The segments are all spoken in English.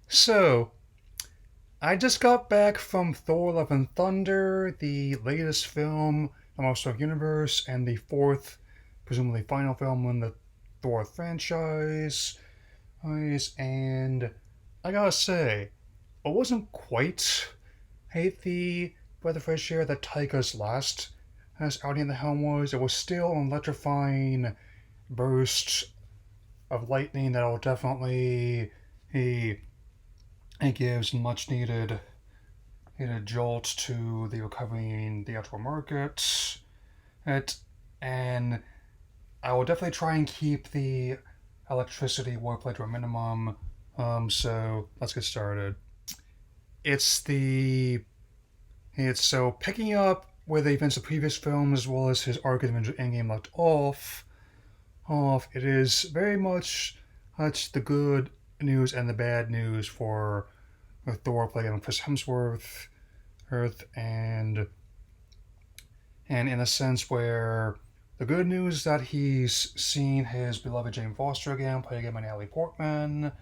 So, I just got back from Thor Love and Thunder, the latest film in the Marvel Universe, and the fourth, presumably final film in the Thor franchise. And I gotta say, I wasn't quite hate the breath of fresh air that Taika's last as outing in the helm was. It was still an electrifying burst of lightning that will definitely he it gives much needed jolt to the recovering theatrical market. It and I will definitely try and keep the electricity wordplay to a minimum. So let's get started. It's the it's so picking up where the events of previous films as well as his arc in Endgame left off. It is very much the good news and the bad news for Thor playing on Chris Hemsworth, Earth, and in a sense where the good news is that he's seen his beloved Jane Foster again, played again by Natalie Portman,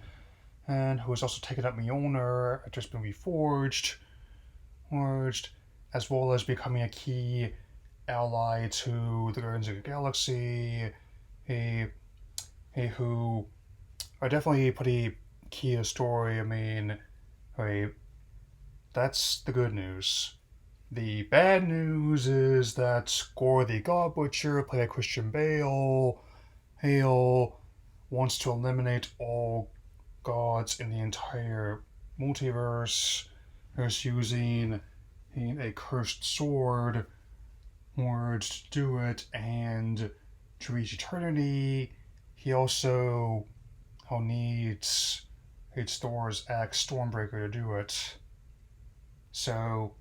and who has also taken up Mjolnir, just been forged, as well as becoming a key ally to the Guardians of the Galaxy, a, a who are definitely pretty key to the story. I that's the good news. The bad news is that Gore the God Butcher, played by Christian Bale, wants to eliminate all gods in the entire multiverse. He's using a cursed sword in order to do it, and to reach eternity, he also needs Thor's axe Stormbreaker to do it. So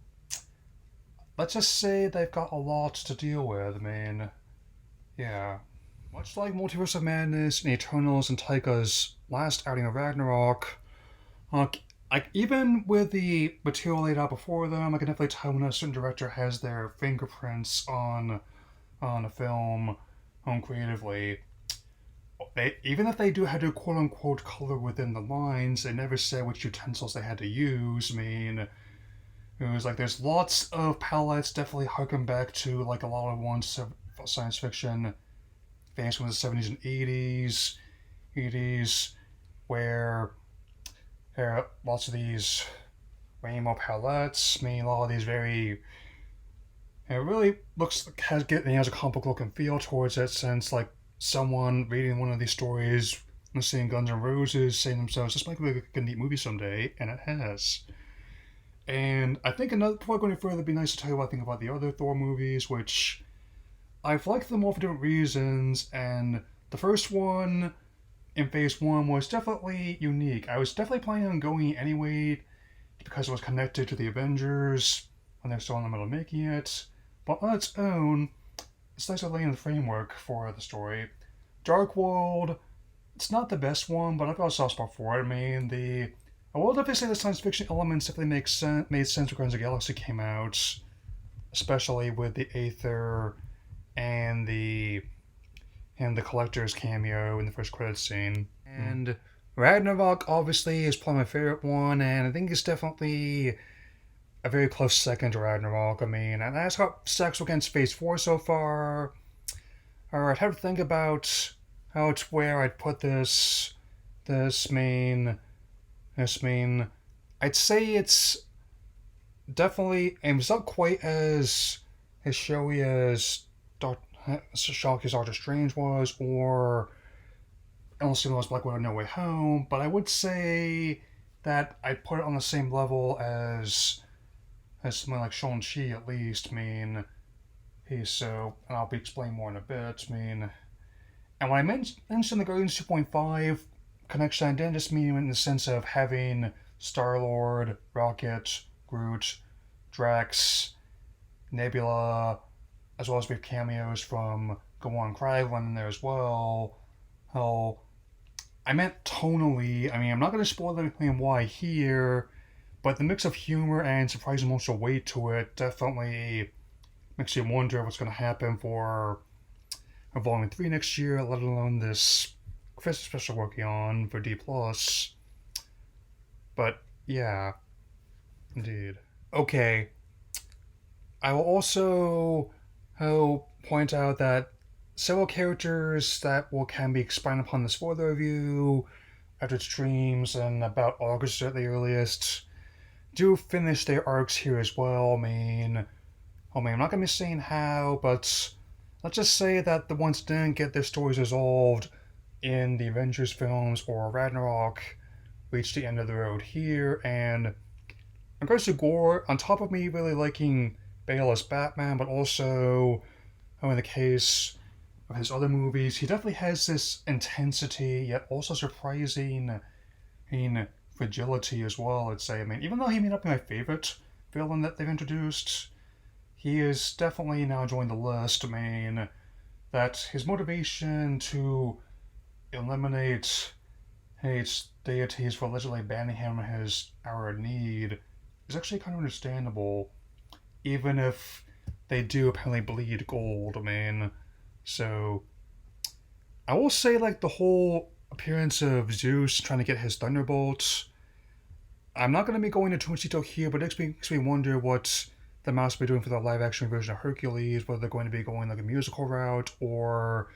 let's just say they've got a lot to deal with. Yeah. Much like Multiverse of Madness and Eternals and Taika's last outing of Ragnarok, uh, even with the material laid out before them, I can definitely tell when a certain director has their fingerprints on a film creatively. Even if they do have to quote unquote color within the lines, they never say which utensils they had to use. It was like there's lots of palettes definitely harken back to like a lot of ones science fiction fans from the 70s and 80s, where there are lots of these rainbow palettes. A lot of these very it really has a comic book look and feel towards it, since like someone reading one of these stories and seeing Guns N' Roses saying to themselves, this might be a neat movie someday, and it has. And I think before going further, it'd be nice to tell you what I think about the other Thor movies, which I've liked them all for different reasons. And the first one in Phase 1 was definitely unique. I was definitely planning on going anyway because it was connected to the Avengers when they're still in the middle of making it. But on its own, it's nice to lay in the framework for the story. Dark World, it's not the best one, but I've got a soft spot for it. I will definitely say the science fiction elements definitely made sense when Guardians of the Galaxy came out, especially with the Aether and the Collector's cameo in the first credits scene. And Ragnarok obviously is probably my favorite one, and I think it's definitely a very close second to Ragnarok. And that's how stacks against Phase 4 so far. Or I'd have to think about how it's where I'd put this main I'd say it's definitely, and it's not quite as showy as shocky as Doctor Strange was, or Elsie was Black Widow No Way Home, but I would say that I'd put it on the same level as something like Shang-Chi at least. And I'll be explaining more in a bit. And when I mentioned the Guardians 2.5 connection, I didn't just mean in the sense of having Star-Lord, Rocket, Groot, Drax, Nebula, as well as we have cameos from Gamora and Kraglin in there as well. Oh, I meant tonally. I'm not going to spoil anything why here, but the mix of humor and surprising emotional weight to it definitely makes you wonder what's going to happen for Volume 3 next year, let alone this Christmas special working on for D+. But yeah, indeed. Okay, I will also point out that several characters that can be expanded upon this spoiler review after its streams in about August at the earliest do finish their arcs here as well. I'm not gonna be saying how, but let's just say that the ones that didn't get their stories resolved in the Avengers films or Ragnarok reached the end of the road here. And in regards to Gore, on top of me really liking Bale as Batman, but also, in the case of his other movies, he definitely has this intensity, yet also surprising fragility as well, I'd say. Even though he may not be my favorite villain that they've introduced, he is definitely now joined the list. That his motivation to eliminate his deities for allegedly banning him in his hour of need is actually kind of understandable, even if they do apparently bleed gold. So I will say, like, the whole appearance of Zeus trying to get his thunderbolts. I'm not going to be going into too much detail here, but it makes me wonder what the mouse will be doing for the live action version of Hercules, whether they're going to be going like a musical route or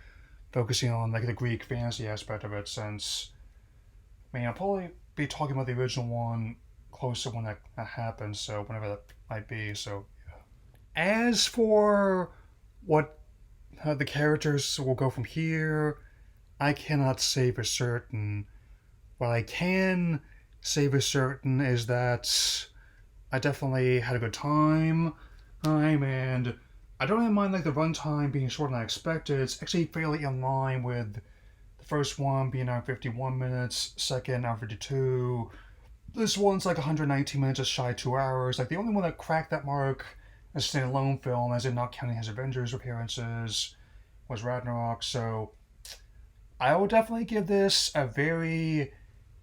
focusing on like the Greek fantasy aspect of it, since I'll probably be talking about the original one closer when that happens, so whenever that might be. So as for what the characters will go from here, I cannot say for certain. What I can say for certain is that I definitely had a good time. And I don't even mind like the runtime being shorter than I expected. It's actually fairly in line with the first one being around 51 minutes, second around 52. This one's like 119 minutes, just shy of 2 hours. Like the only one that cracked that mark as a standalone film, as in not counting his Avengers appearances, was Ragnarok. So I would definitely give this a very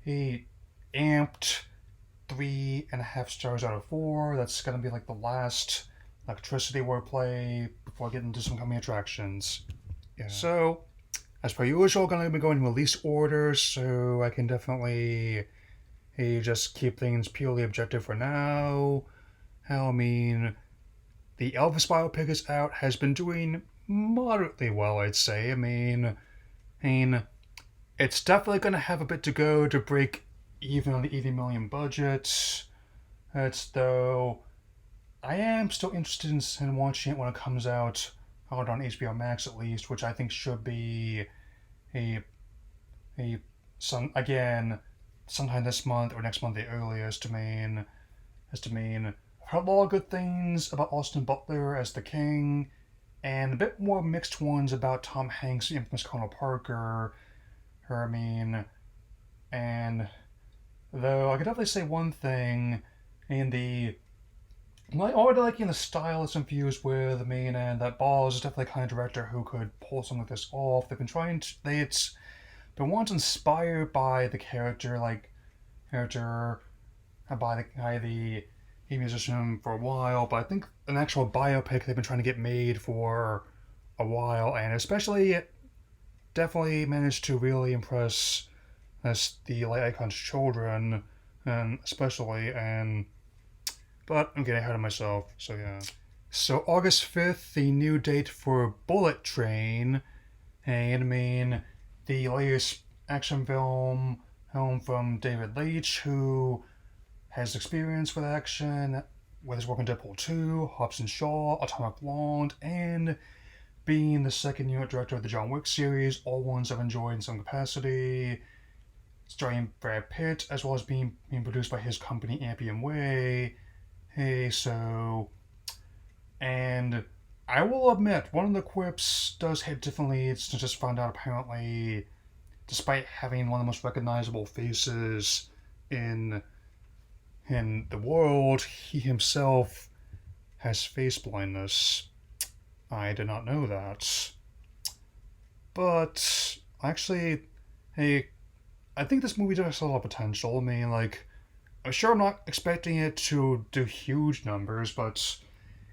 amped 3.5 stars out of 4. That's gonna be like the last electricity wordplay before getting into some coming attractions. Yeah. So, as per usual, gonna be going in release order, so I can definitely just keep things purely objective for now. The Elvis biopic is out, has been doing moderately well, I'd say. It's definitely gonna have a bit to go to break even on the 80 million budget. Though I am still interested in watching it when it comes out on HBO Max at least, which I think should be sometime this month or next month the earliest. I've heard a lot of good things about Austin Butler as the King, and a bit more mixed ones about Tom Hanks, the infamous Colonel Parker. And though I could definitely say one thing, I'm already liking the style it's infused with. And that Ball is definitely the kind of director who could pull something like this off. They've been trying to, it's been once inspired by the character by the musician for a while, but I think an actual biopic they've been trying to get made for a while, and especially it definitely managed to really impress as the light icon's children, and especially, but I'm getting ahead of myself, so yeah. So August 5th, the new date for Bullet Train, and the latest action film from David Leitch, who has experience with action, with his work on Deadpool 2, Hobbs and Shaw, Atomic Blonde, and being the second unit director of the John Wick series, all ones I've enjoyed in some capacity, starring Brad Pitt, as well as being produced by his company Appian Way. And I will admit, one of the quips does hit differently. It's just found out apparently, despite having one of the most recognizable faces in the world, he himself has face blindness. I did not know that. But actually, I think this movie does have a lot of potential. I'm sure I'm not expecting it to do huge numbers, but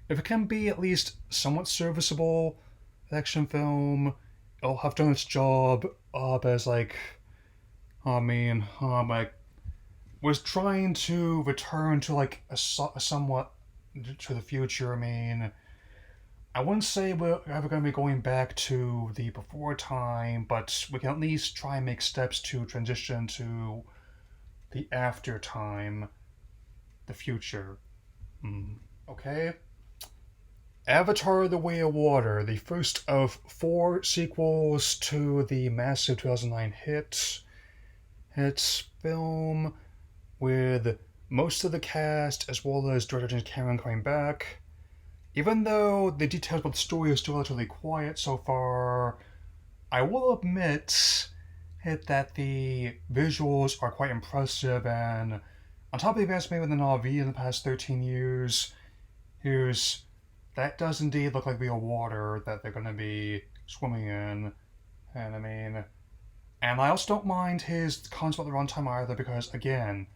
if it can be at least somewhat serviceable action film, it'll have done its job up as was trying to return to like a somewhat to the future. I mean, I wouldn't say we're ever going to be going back to the before time, but we can at least try and make steps to transition to the after time, the future. Hmm. Okay. Avatar The Way of Water, the first of four sequels to the massive 2009 hit. It's film with most of the cast as well as director James Cameron coming back. Even though the details about the story are still relatively quiet so far, I will admit that the visuals are quite impressive, and on top of the advancements made with the Na'vi in the past 13 years, here's that does indeed look like real water that they're going to be swimming in. And I mean, and I also don't mind his comments about the runtime either because, again,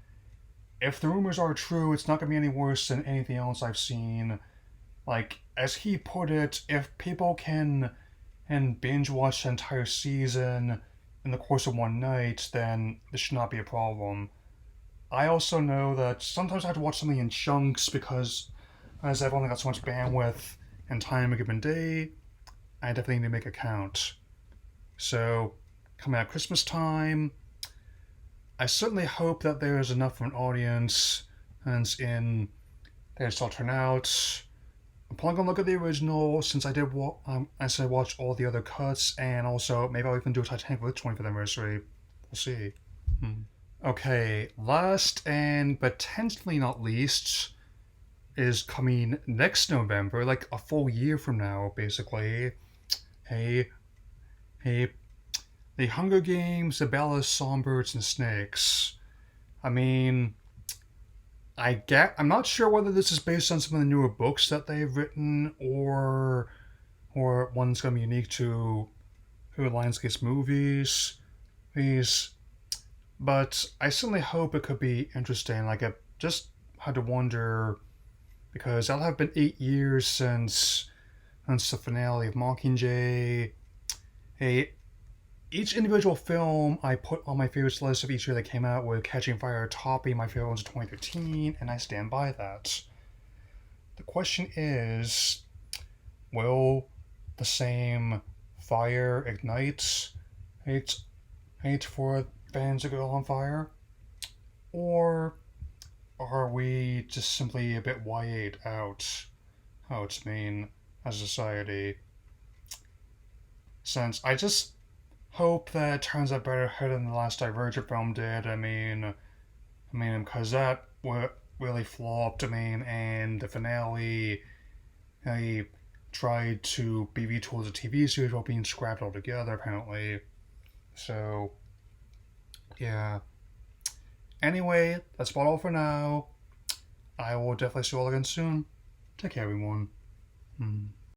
if the rumors are true, it's not going to be any worse than anything else I've seen. Like, as he put it, if people can and binge watch the entire season in the course of one night, then this should not be a problem. I also know that sometimes I have to watch something in chunks because as I've only got so much bandwidth and time a given day, I definitely need to make it count. So, coming at Christmas time, I certainly hope that there is enough of an audience and in they still turn out. I'm probably gonna look at the original since I did as I watched all the other cuts, and also maybe I'll even do a Titanic with 25th anniversary. We'll see. Okay, last and potentially not least is coming next November, like a full year from now, basically. Hey, hey, The Hunger Games: The Battle of Songbirds and Snakes. I mean, I'm not sure whether this is based on some of the newer books that they've written or one's gonna be unique to Lionsgate's movies. These, but I certainly hope it could be interesting. Like I just had to wonder because it'll have been 8 years since the finale of Mockingjay. Hey, each individual film I put on my favorites list of each year that came out, with Catching Fire topping my favorite ones of 2013, and I stand by that. The question is, will the same fire ignite hate for fans to go on fire? Or are we just simply a bit Y8 out? How it's mean as a society? Since I just hope that it turns out better than the last Divergent film did. Because that really flopped. And the finale, I tried to be retooled as a TV series while being scrapped altogether, apparently. So, yeah. Anyway, that's about all for now. I will definitely see you all again soon. Take care, everyone.